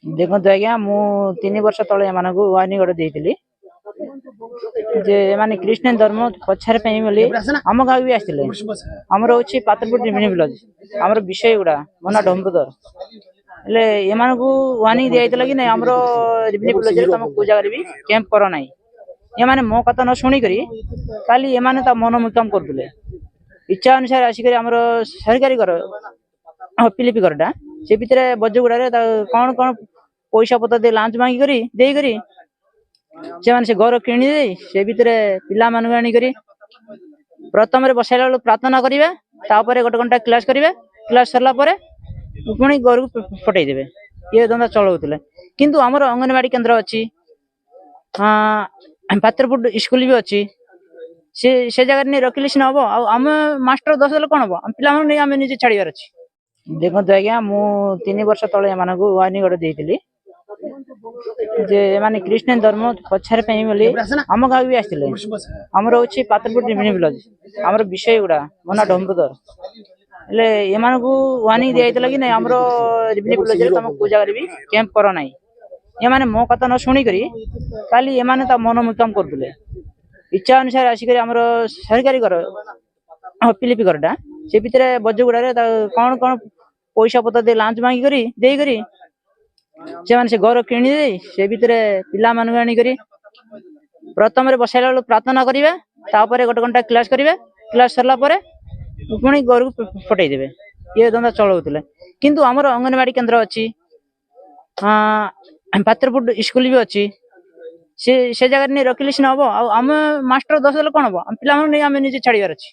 ଦେଖନ୍ତୁ ଆଜ୍ଞା, ମୁଁ 3 ବର୍ଷ ତଳେ ଏମାନଙ୍କୁ ୱାର୍ଣ୍ଣିଂ ଗୋଟେ ଦେଇଥିଲି ଯେ ଏମାନେ ଖ୍ରୀଷ୍ଟିଆନ ଧର୍ମ ପ୍ରଚାର ପାଇଁ ବୋଲି ଆମ ଗାଁକୁ ବି ଆସିଥିଲେ। ଆମର ହଉଛି ପାତ୍ରପୁର ରେଭିନ୍ୟୁ ଭିଲେଜ, ଆମର ବିଷୟ ଗୁଡ଼ା ମୋ ନାଁ ଡମ୍ବରୁଧର। ହେଲେ ଏମାନଙ୍କୁ ୱାର୍ଣ୍ଣିଂ ଦିଆଯାଇଥିଲା କି ନାଇଁ, ଆମର ରେଭିନ୍ୟୁ ଭିଲେଜରେ ତମ କୋଉ ଜାଗାରେ ବି କ୍ୟାମ୍ପ କର ନାହିଁ। ଏମାନେ ମୋ କଥା ନ ଶୁଣିକରି କାଲି ଏମାନେ ତା ମନ ମୁକାମ କରୁଥିଲେ। ଇଚ୍ଛା ଅନୁସାରେ ଆସିକରି ଆମର ସରକାରୀ ଘର ପିଲିପି ଘରଟା ସେ ଭିତରେ ବଜଗୁଡ଼ାରେ କଣ କଣ ପଇସା ପତ୍ର ଦେଇ ଲାଞ୍ଚ ମାଗିକରି ଦେଇକରି ସେମାନେ ସେ ଘର କିଣି ଦେଇ ସେ ଭିତରେ ପିଲାମାନଙ୍କୁ ଆଣିକରି ପ୍ରଥମରେ ବସାଇଲା ବେଳକୁ ପ୍ରାର୍ଥନା କରିବେ, ତାପରେ ଗୋଟେ ଘଣ୍ଟା କ୍ଲାସ କରିବେ, କ୍ଲାସ ସରିଲା ପରେ ପୁଣି ଘରକୁ ପଠେଇଦେବେ। ଇଏ ଧନ୍ଦା ଚଳଉଥିଲେ। କିନ୍ତୁ ଆମର ଅଙ୍ଗନବାଡି କେନ୍ଦ୍ର ଅଛି, ପାତ୍ରପୁର ସ୍କୁଲ ବି ଅଛି। ସେ ଜାଗାରେ ନେଇ ରଖିଲେ ସିନା ହବ। ଆଉ ଆମେ ମାଷ୍ଟର ଦୋଷ ଦେଲେ କଣ ହବ? ଆମ ପିଲାମାନଙ୍କୁ ନେଇ ଆମେ ନିଜେ ଛାଡିବାର ଅଛି। ଦେଖନ୍ତୁ ଆଜ୍ଞା, ମୁଁ 3 ବର୍ଷ ତଳେ ଏମାନଙ୍କୁ ୱାର୍ଣ୍ଣିଂ ଗୋଟେ ଦେଇଥିଲି ଯେ ଏମାନେ ଖ୍ରୀଷ୍ଟିଆନ ଧର୍ମ ପ୍ରଚାର ପାଇଁ ବୋଲି ଆମ ଗାଁକୁ ବି ଆସିଥିଲେ। ଆମର ହଉଛି ପାତ୍ରପୁର ରେଭିନ୍ୟୁ ଭିଲେଜ, ଆମର ବିଷୟ ଗୁଡ଼ା ମୋ ନାଁ ଡମ୍ବରୁଧର। ହେଲେ ଏମାନଙ୍କୁ ୱାର୍ଣ୍ଣିଂ ଦିଆଯାଇଥିଲା କି ନାଇଁ, ଆମର ରେଭିନ୍ୟୁ ଭିଲେଜରେ ତମ କୋଉ ଜାଗାରେ ବି କ୍ୟାମ୍ପ କର ନାହିଁ। ଏମାନେ ମୋ କଥା ନ ଶୁଣିକରି କାଲି ଏମାନେ ତା ମନ ମୁକାମ କରୁଥିଲେ। ଇଚ୍ଛା ଅନୁସାରେ ଆସିକରି ଆମର ସରକାରୀ ଘର ପିଲିପି ଘରଟା ସେ ଭିତରେ ବଜଗୁଡ଼ାରେ କଣ କଣ ପଇସା ପତ୍ର ଦେଇ ଲାଞ୍ଚ ମାଗିକରି ଦେଇକରି ସେମାନେ ସେ ଘର କିଣି ଦେଇ ସେ ଭିତରେ ପିଲାମାନଙ୍କୁ ଆଣିକରି ପ୍ରଥମରେ ବସାଇଲା ବେଳକୁ ପ୍ରାର୍ଥନା କରିବେ, ତାପରେ ଗୋଟେ ଘଣ୍ଟା କ୍ଲାସ କରିବେ, କ୍ଲାସ ସରିଲା ପରେ ପୁଣି ଘରକୁ ପଠେଇଦେବେ। ଇଏ ଧନ୍ଦା ଚଳଉଥିଲେ। କିନ୍ତୁ ଆମର ଅଙ୍ଗନବାଡି କେନ୍ଦ୍ର ଅଛି, ପାତ୍ରପୁର ସ୍କୁଲ ବି ଅଛି। ସେ ଜାଗାରେ ନେଇ ରଖିଲେ ସିନା ହବ। ଆଉ ଆମେ ମାଷ୍ଟର ଦୋଷ ଦେଲେ କଣ ହବ? ଆମ ପିଲାମାନଙ୍କୁ ନେଇ ଆମେ ନିଜେ ଛାଡିବାର ଅଛି।